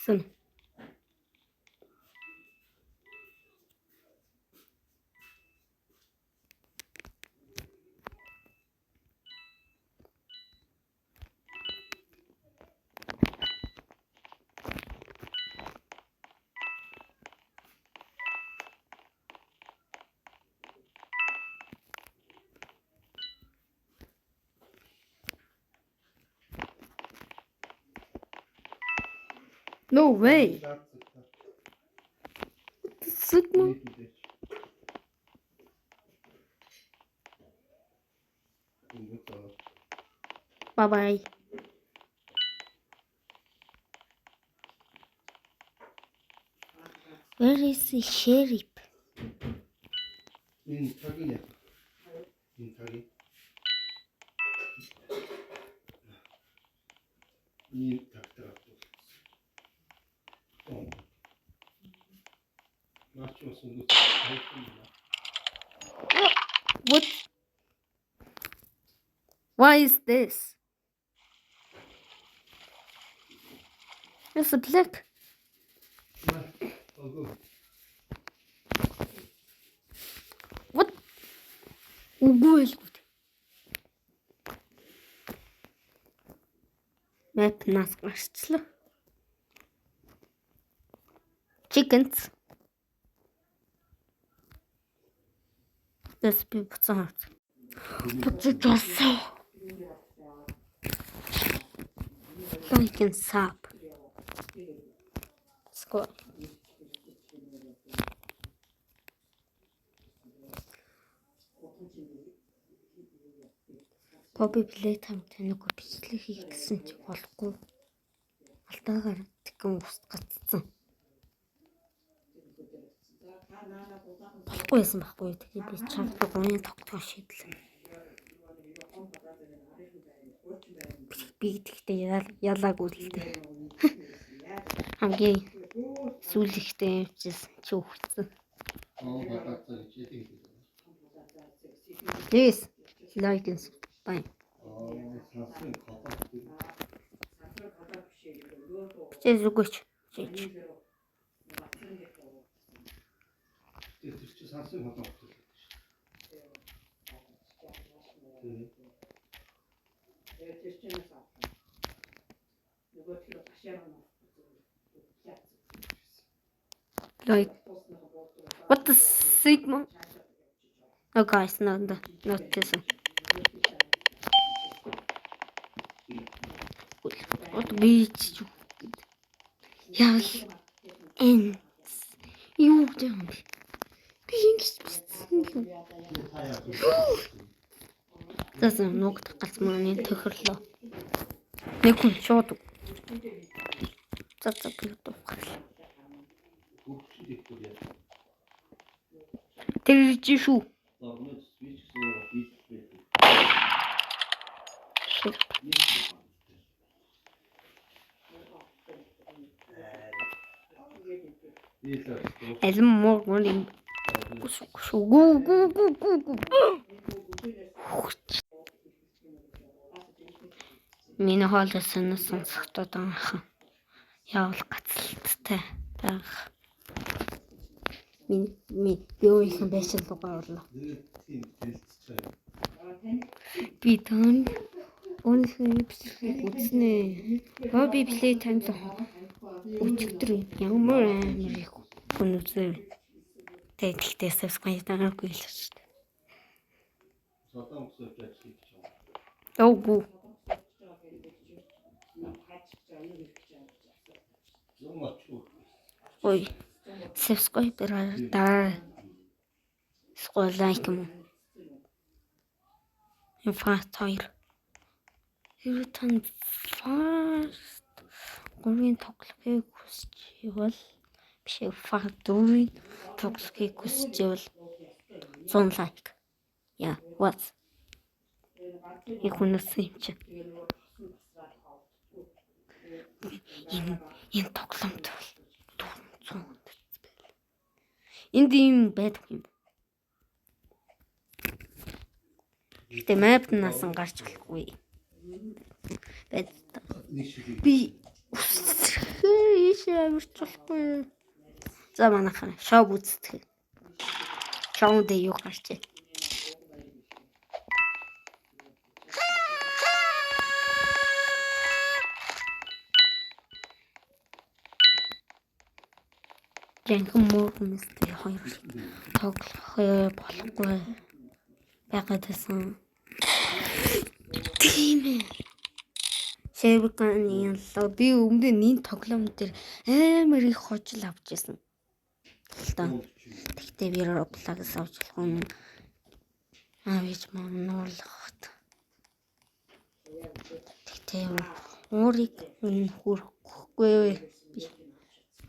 Сэн. No way. Sıkma. Bye bye. Where is the sheriff? In Turkey. In Turkey. In Turkey. What? Why is this? It's a black. What? Үгүй л. Map нас гарчлаа. Chickens. This be буцаа хавц. Буцаа. Like in sap. Squat. Bobby Playtime таныг бичлэг хийх гэсэн чи болохгүй. Алтаагаар тэгэн ус гацсан. Болохгүйсэн байхгүй. Тэгээ би чамд гооны тогтоох шийдлээ. Би тэгтээ ялаагүй л дээ. Хамгийн сүүлэхтэй явчихсан чи өгцөн. Please like and subscribe. Зүгөөч. Like what the Sigma? Oh guys, not this one. What beach? Yeah, and you don't. That's a knocked at money to her law. They could short. That's a beautiful. There is tissue. As more running. Go. Миний хоолойсон сонсохдод анх явал гацалттай байх. Би өөрийнхөө байшин руугаа орлоо. Би тань өөрийнхөө бичлэгийг үзнэ. Bobby Playtime өчигдөр ямар амар их хүн үзээ. Тэгтээ subscribe дараагүй л шүү дээ. Оо. Ой. Subscribe дараа. Like юм. In fact, хэрвээ тань fast гурван тоглохыг хүсчихвэл биш факт дөрвийн тоглохыг хүсчихвэл 100 like. Yeah, what? Ich хүнсэн юм чи. Энэ тоглоомд бол 400 байл. Энд юм байдаг юм. Гэтэ map насан гарч болохгүй. Би Ийшээ амарчлахгүй. За манайхан шоу үздэг. Шоунд юу гарч ий. Жинхэнэ мөрөмстэй хоёр тоглох болохгүй байгаад байсан. Тийм ээ. Шэвгэн яллаа. Би өмнө нь тоглоом дээр амар их хожил авч ирсэн. Тэгтээ би Roblox-аас авч болох юм. Авиж мануулахт. Тэгтээ уурыг хүрэхгүй.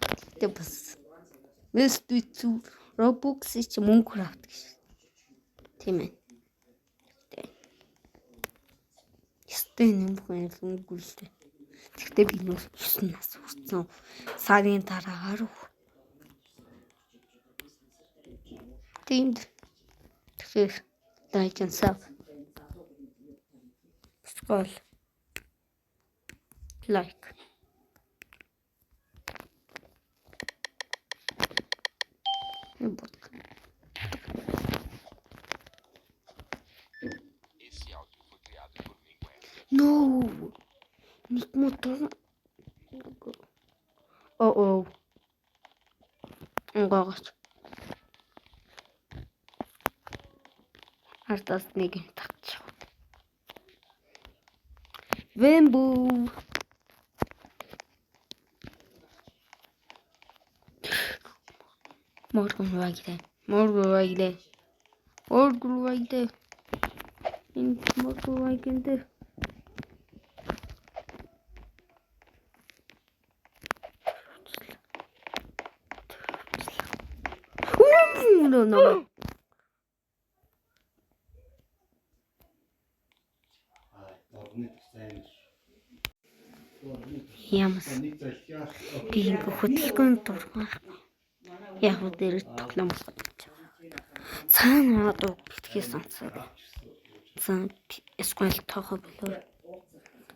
Тэгтээ бас Мэстүцүү Roblox чи мөнгө авдаг шээ. Тийм ээ. Стэн юм бүхэлдээ. Тэгтээ би нөөс 9 нас хүрсэн. Сарын дараагаар. Тийм. Тэгэхээр дайчансаа. Скол. Лайк. No. Ник мотор. Oh. Гоогоч. Артас нэг тагч. Вэмбу. Моргон вайдэ. Ин моргон вайдэ. No. Ямас. Би ингээ хөдөлгөөнд дургах. Яг үдээр тоглоом бодож байгаа. Цаана одоо битгий сонсоод. Цаана сквал тоохоо болоо.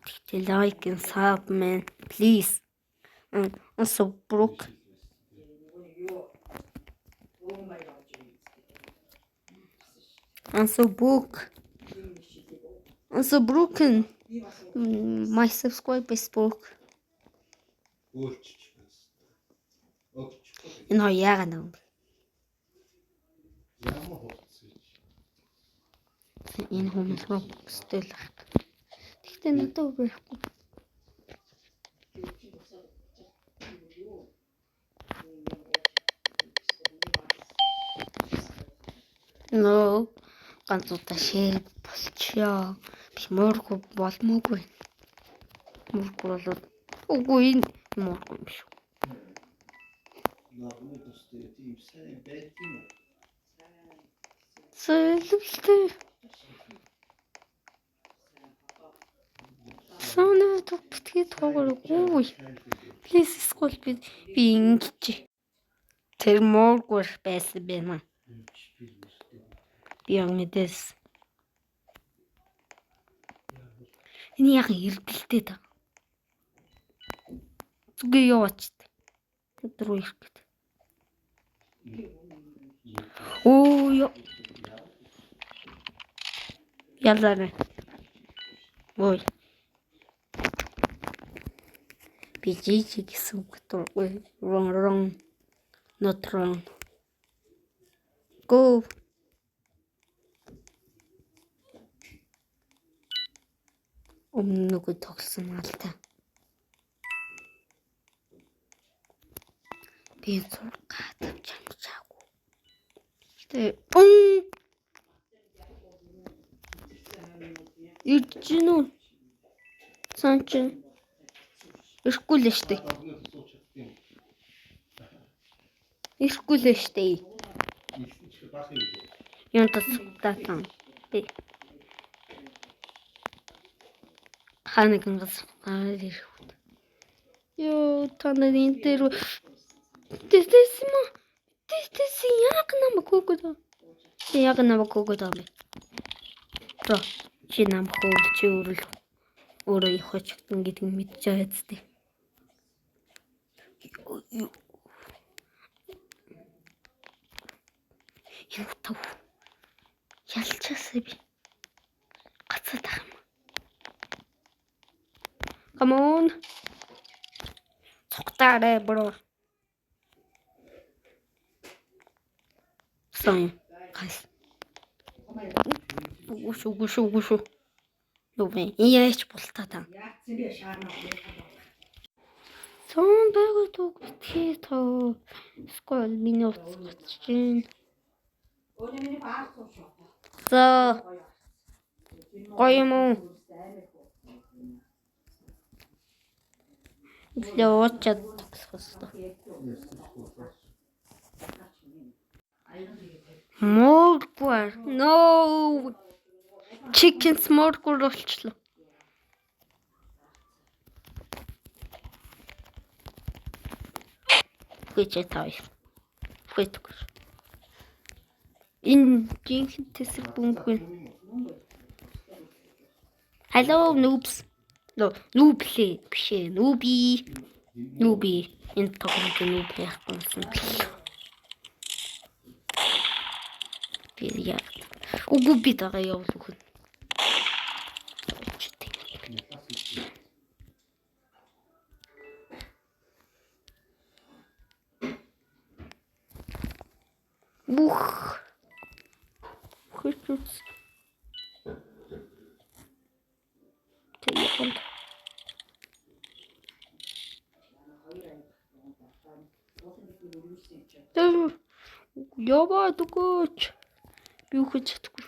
Тэгтээ лайк and sub man please. Also broke. I'm so broken. My subscribe is broke. Энэ яагаад юм бэ? Энэ хүмүүс Roblox-тэй л байна. Тэгтээ надад байхгүй. No. Ганцуудаа шээ болчихё. Би мөргө болмоогүй. Мөргө болоод үгүй энэ мөргө юм шүү. Сэлвэлтэй. Санаа төгтгий тоогоогүй. Please скол би ингэж. Тэр мөргөр байсан байна. Би яг мэдээс. Энэ яг эргэлтэй та. Зүгээ яваач. Өдрөө ирэх гээд. Оо ёо. Яллаа. Ой. Би жижиг гэсэн үг дургүй. Wrong. Not wrong. Go. Өмнөг тогсон мал та. Би зургаад чамчаагүй. Тэ иржинүү. Санч. Ирэхгүй л штэ. Ирэхгүй л штэ. Янтас татан. Би ханаг ингээс ирэх. Ёо танад энэ дээр Тэс яг намайг хөөгд. Яг намайг хөөгд авлаа. Бро чи нам хөөгд чи өөрөө их хочтон гэдэг мэдчихэж байцтэй. Тав. Ялчаасаа би. Гацаад байгаа юм. Come on. Цогтаарэ бро. Сон. Гайс. Гүшүү. Нүвэ. Яач болтаа та. Сон байгаа тог битгий тоо. Скол минут чинь. За. Гоё юм уу? Лёчат тагсхоста. Моргвар. No. Chicken сморгвар болчлоо. Хүчээ тав. Хүчгүй. Энэ жинхэнэ тэсэг бүмгүй. Hello noobs. Noobley биш ээ. Noobi. Энэ тоглоомд noob яахгүй. Би яа. Угу би тага явуул өгөн. Бух. Хүчтэй. Телефон. Ява дукоч. Би үхэж чадахгүй.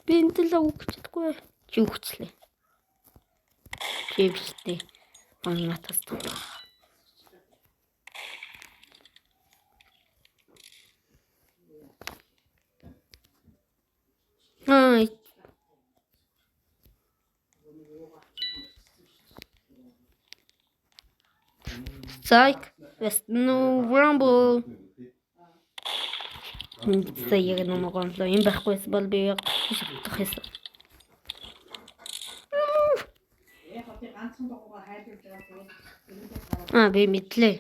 Би энэ л үхэж чадахгүй. Чи үхчихлээ. Чивчтэй. Аннатас тоо. Ай. Psych. No rumble. Saya nama konflo. Ini bahku sebal biak. Bisa. Би мэдлээ.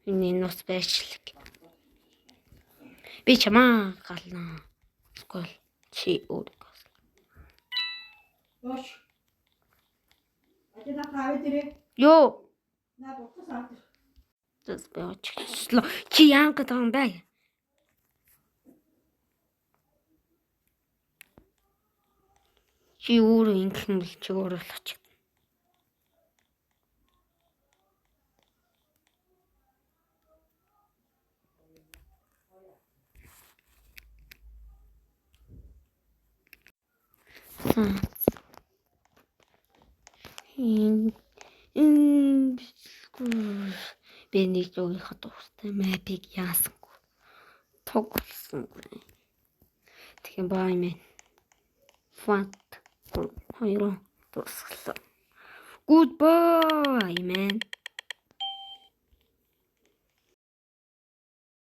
Энэ нус байшлаг. Би чамаа гална. Скол чи өөргөө. Бош. Ажина хаваа дээрээ. Йоо. На бохос аа. Тэс бач. Чи яан гэдэг юм бэ? Чи өөрөө ингэх юм бол чи өөрөө л очих. Би нэг жогийнхаа дуустай мапыг яасангүй. Тоглосонгүй. Тэгэхээр бай мэн. Фант. Хоёроо дуусглаа. Goodbye, man.